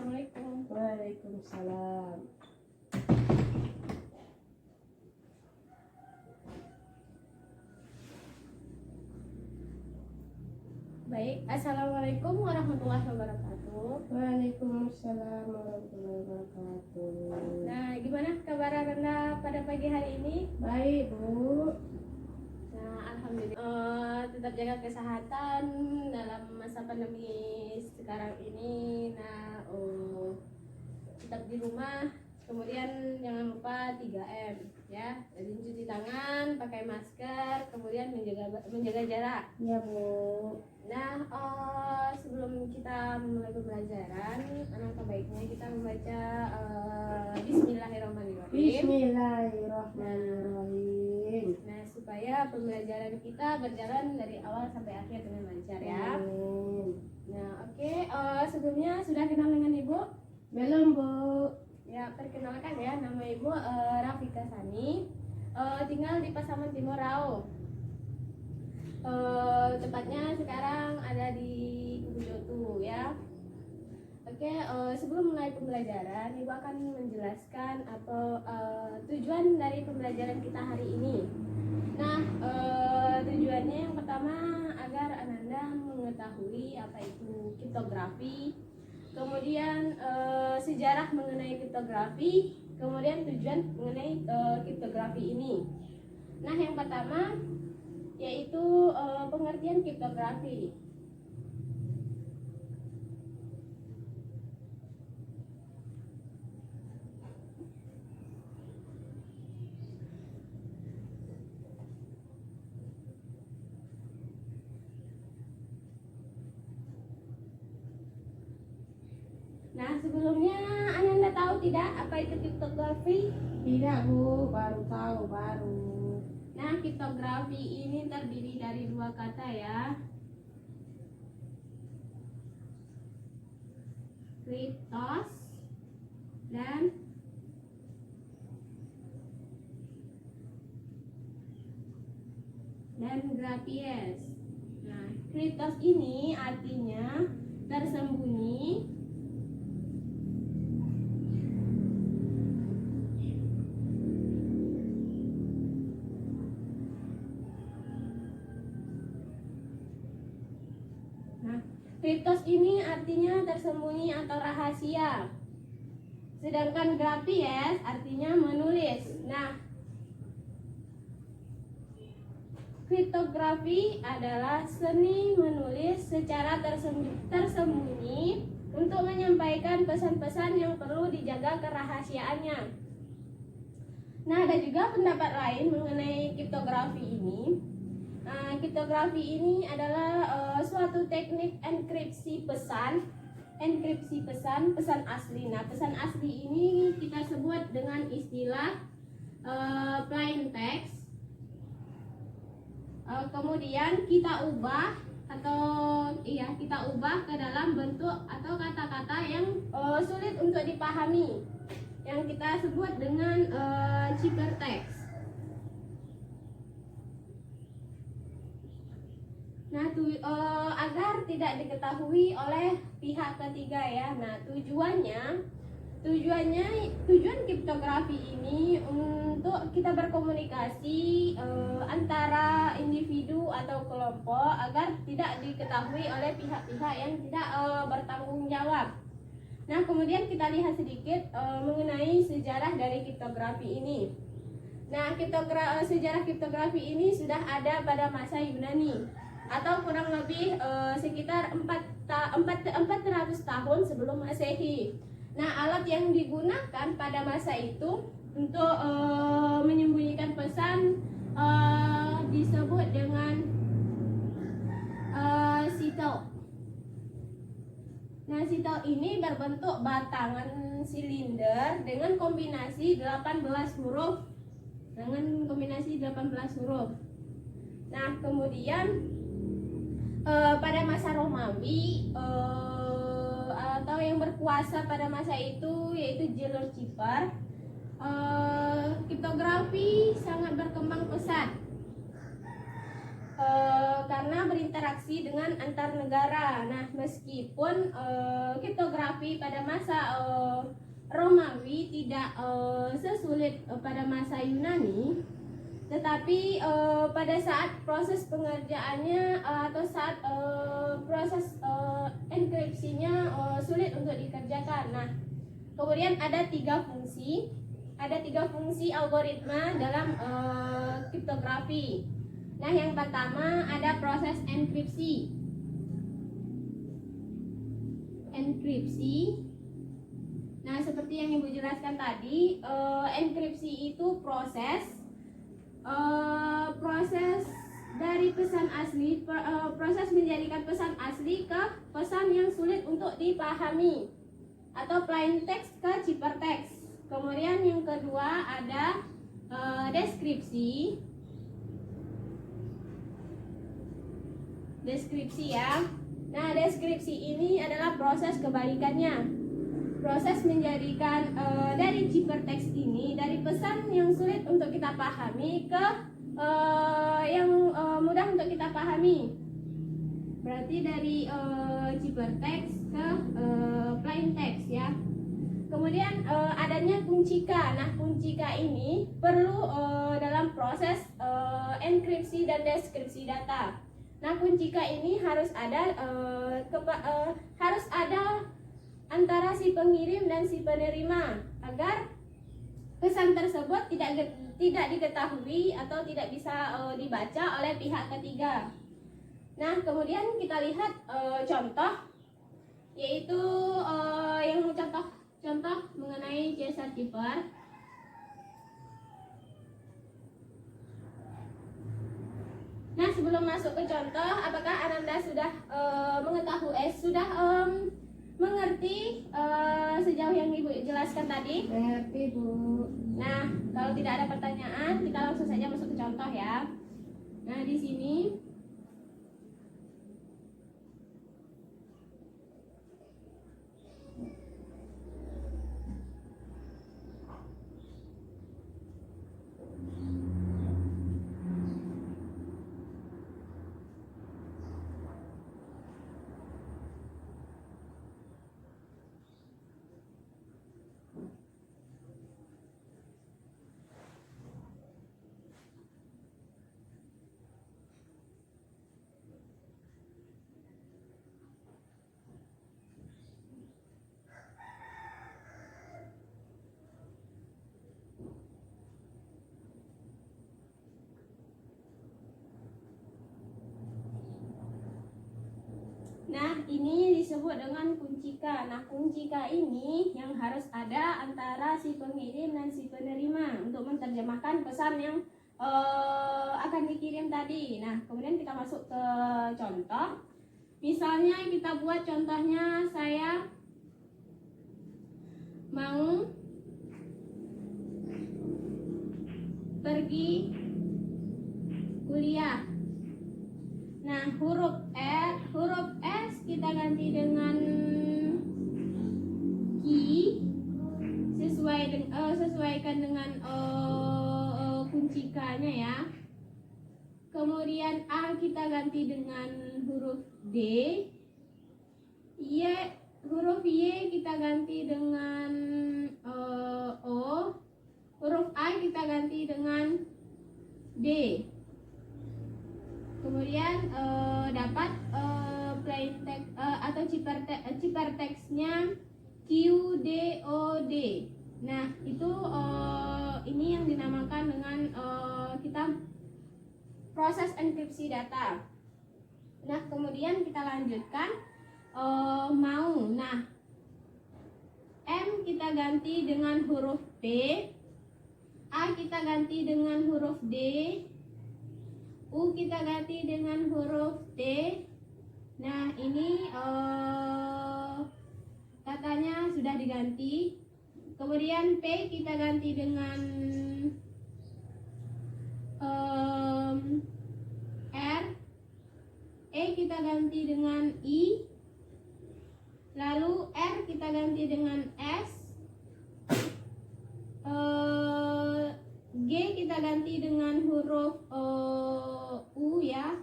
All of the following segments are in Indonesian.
Assalamualaikum. Waalaikumsalam. Baik, Assalamualaikum warahmatullahi wabarakatuh. Waalaikumsalam warahmatullahi wabarakatuh. Nah, gimana kabar Anda pada pagi hari ini? Baik, Bu. Nah, alhamdulillah. Tetap jaga kesehatan dalam masa pandemi sekarang ini. Nah, tetap di rumah. Kemudian jangan lupa 3M ya. Jadi cuci tangan, pakai masker, kemudian menjaga jarak. Ya, Bu. Nah, sebelum kita memulai pembelajaran, alangkah baiknya kita membaca Bismillahirrahmanirrahim. Bismillahirrahmanirrahim. Nah, supaya pembelajaran kita berjalan dari awal sampai akhir dengan lancar ya. Amin. Nah, oke. Sebelumnya sudah kenal dengan Ibu? Belum, Bu. Ya, perkenalkan ya, nama Ibu Rafika Sani. Tinggal di Pasaman Timur Rau. Tepatnya sekarang ada di Kubu Jotu ya. Oke, sebelum mulai pembelajaran, Ibu akan menjelaskan atau tujuan dari pembelajaran kita hari ini. Nah, tujuannya yang pertama agar Ananda mengetahui apa itu kriptografi, kemudian sejarah mengenai kriptografi, kemudian tujuan mengenai kriptografi ini. Nah, yang pertama yaitu pengertian kriptografi. Nah, sebelumnya Anda tahu tidak apa itu kriptografi? Tidak, Bu. Baru tahu, baru. Nah, kriptografi ini terdiri dari dua kata ya. Kriptos dan graphies. Nah, kriptos ini artinya tersembunyi, kriptos ini artinya tersembunyi atau rahasia. Sedangkan graphies artinya menulis. Nah, kriptografi adalah seni menulis secara tersembunyi untuk menyampaikan pesan-pesan yang perlu dijaga kerahasiaannya. Nah, ada juga pendapat lain mengenai kriptografi ini. Kriptografi ini adalah suatu teknik enkripsi pesan asli. Nah, pesan asli ini kita sebut dengan istilah plain text. Kemudian kita ubah ke dalam bentuk atau kata-kata yang sulit untuk dipahami, yang kita sebut dengan ciphertext. Nah, agar tidak diketahui oleh pihak ketiga ya. Nah, tujuan kriptografi ini untuk kita berkomunikasi antara individu atau kelompok agar tidak diketahui oleh pihak-pihak yang tidak bertanggung jawab. Nah, kemudian kita lihat sedikit mengenai sejarah dari kriptografi ini. Nah, sejarah kriptografi ini sudah ada pada masa Yunani atau kurang lebih sekitar 400 tahun sebelum Masehi. Nah, alat yang digunakan pada masa itu untuk menyembunyikan pesan disebut dengan sitel. Nah, sitel ini berbentuk batangan silinder dengan kombinasi 18 huruf. Nah, kemudian pada masa Romawi atau yang berkuasa pada masa itu yaitu jalur Cipar, kriptografi sangat berkembang pesat. karena berinteraksi dengan antar negara. Nah, meskipun kriptografi pada masa Romawi tidak sesulit pada masa Yunani, tetapi pada saat proses pengerjaannya atau saat proses enkripsinya sulit untuk dikerjakan. Nah, kemudian ada tiga fungsi algoritma dalam kriptografi. Nah, yang pertama ada proses enkripsi. Nah, seperti yang Ibu jelaskan tadi, enkripsi itu proses dari pesan asli, proses menjadikan pesan asli ke pesan yang sulit untuk dipahami atau plain text ke ciphertext. Kemudian yang kedua ada deskripsi ya. Nah, deskripsi ini adalah proses kebalikannya, proses menjadikan dari ciphertext ini, dari pesan yang sulit untuk kita pahami ke yang mudah untuk kita pahami. Berarti dari ciphertext ke plain text ya. Kemudian adanya kuncika. Nah, kuncika ini perlu dalam proses enkripsi dan deskripsi data. Nah, kuncika ini harus ada antara si pengirim dan si penerima agar pesan tersebut tidak diketahui atau tidak bisa dibaca oleh pihak ketiga. Nah, kemudian kita lihat contoh, yaitu yang contoh mengenai jasa cipher. Nah, sebelum masuk ke contoh, apakah Ananda sudah mengerti sejauh yang Ibu jelaskan tadi? Mengerti, Bu. Nah, kalau tidak ada pertanyaan, kita langsung saja masuk ke contoh ya. Nah, di sini Nah, ini disebut dengan kuncika. Nah, kuncika ini yang harus ada antara si pengirim dan si penerima untuk menerjemahkan pesan yang akan dikirim tadi. Nah, kemudian kita masuk ke contoh. Misalnya kita buat contohnya, saya mau pergi kuliah. Nah, huruf S kita ganti dengan ki, sesuaikan dengan kuncikanya ya. Kemudian A kita ganti dengan huruf D. Huruf Y kita ganti dengan O. Huruf I kita ganti dengan D. Kemudian dapat plain text atau ciphertextnya QDOD. Nah, itu ini yang dinamakan dengan kita proses enkripsi data. Nah, kemudian kita lanjutkan mau. Nah, M kita ganti dengan huruf P, A kita ganti dengan huruf D, U kita ganti dengan huruf T. Nah, ini katanya sudah diganti. Kemudian P kita ganti dengan R, E kita ganti dengan I, lalu R kita ganti dengan S, G kita ganti dengan huruf U ya.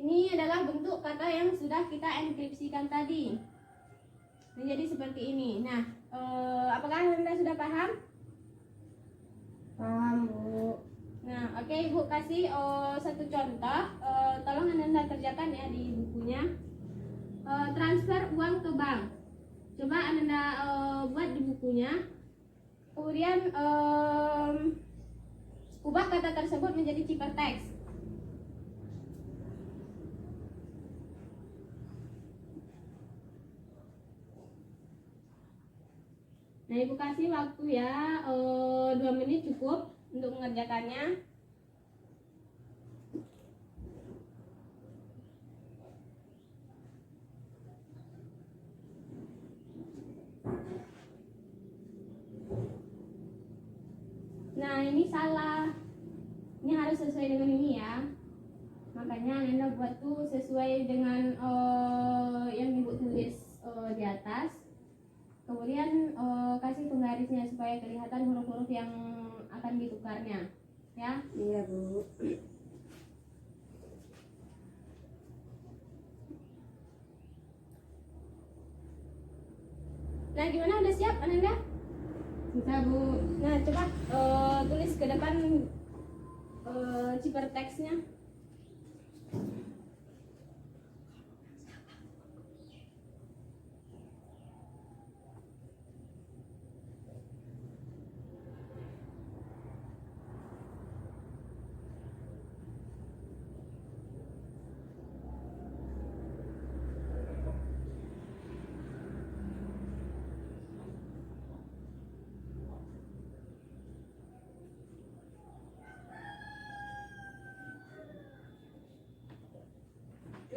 Ini adalah bentuk kata yang sudah kita enkripsikan tadi. Menjadi seperti ini. Nah, apakah Anda sudah paham? Paham, Bu. Nah, oke, Ibu kasih satu contoh. Tolong Anda kerjakan ya di bukunya. Transfer uang ke bank. Coba Anda buat di bukunya. Kemudian ubah kata tersebut menjadi ciphertext. Nah, Ibu kasih waktu ya 2 menit cukup untuk mengerjakannya. Nah, ini salah. Ini harus sesuai dengan ini ya. Makanya Anda buat tuh sesuai dengan yang Ibu tulis di atas. Kemudian kasih penggarisnya supaya kelihatan huruf-huruf yang akan ditukarnya, ya. Iya, Bu. Nah, gimana, udah siap Ananda? Bisa, Bu. Nah, coba tulis ke depan ciphertextnya.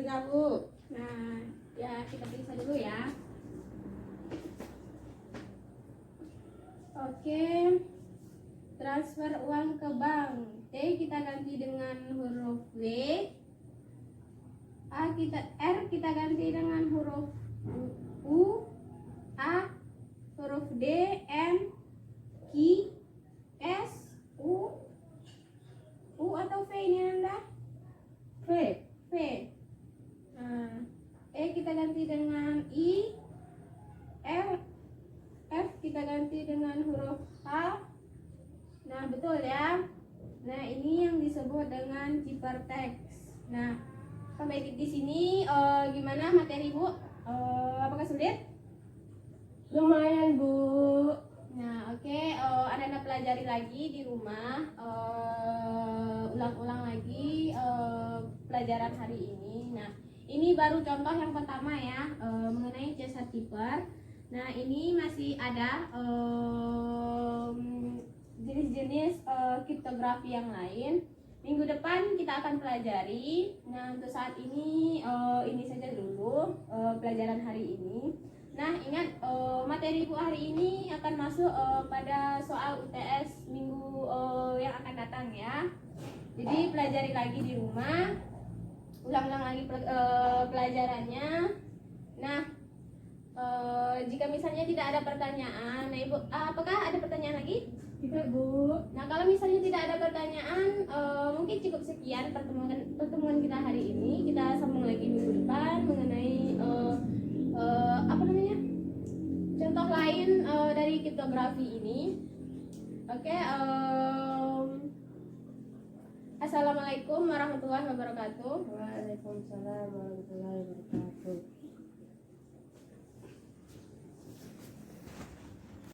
Sudah, Bu. Nah, ya kita periksa dulu ya. Oke, transfer uang ke bank. T kita ganti dengan huruf W. R kita ganti dengan huruf U. A huruf D, M, Q, S, U atau V ini Anda? V. V. Nah, E kita ganti dengan I. F kita ganti dengan huruf H. Nah, betul ya. Nah, ini yang disebut dengan ciphertext. Nah, sampai di sini gimana materi Bu? Apakah sulit? Lumayan, Bu. Nah, oke, Anda pelajari lagi di rumah, ulang-ulang lagi pelajaran hari ini. Nah, ini baru contoh yang pertama ya, mengenai jasa tipper. Nah, ini masih ada jenis-jenis kriptografi yang lain. Minggu depan kita akan pelajari. Nah, untuk saat ini saja dulu pelajaran hari ini. Nah, ingat materi Ibu hari ini akan masuk pada soal UTS minggu yang akan datang ya. Jadi pelajari lagi di rumah, ulang-ulang lagi pelajarannya. Nah, jika misalnya tidak ada pertanyaan, nah Ibu, apakah ada pertanyaan lagi? Tidak, Bu. Nah, kalau misalnya tidak ada pertanyaan, mungkin cukup sekian pertemuan kita hari ini. Kita sambung lagi minggu depan mengenai apa namanya, contoh lain dari kriptografi ini. Oke, Assalamualaikum warahmatullahi wabarakatuh. Waalaikumsalam warahmatullahi wabarakatuh.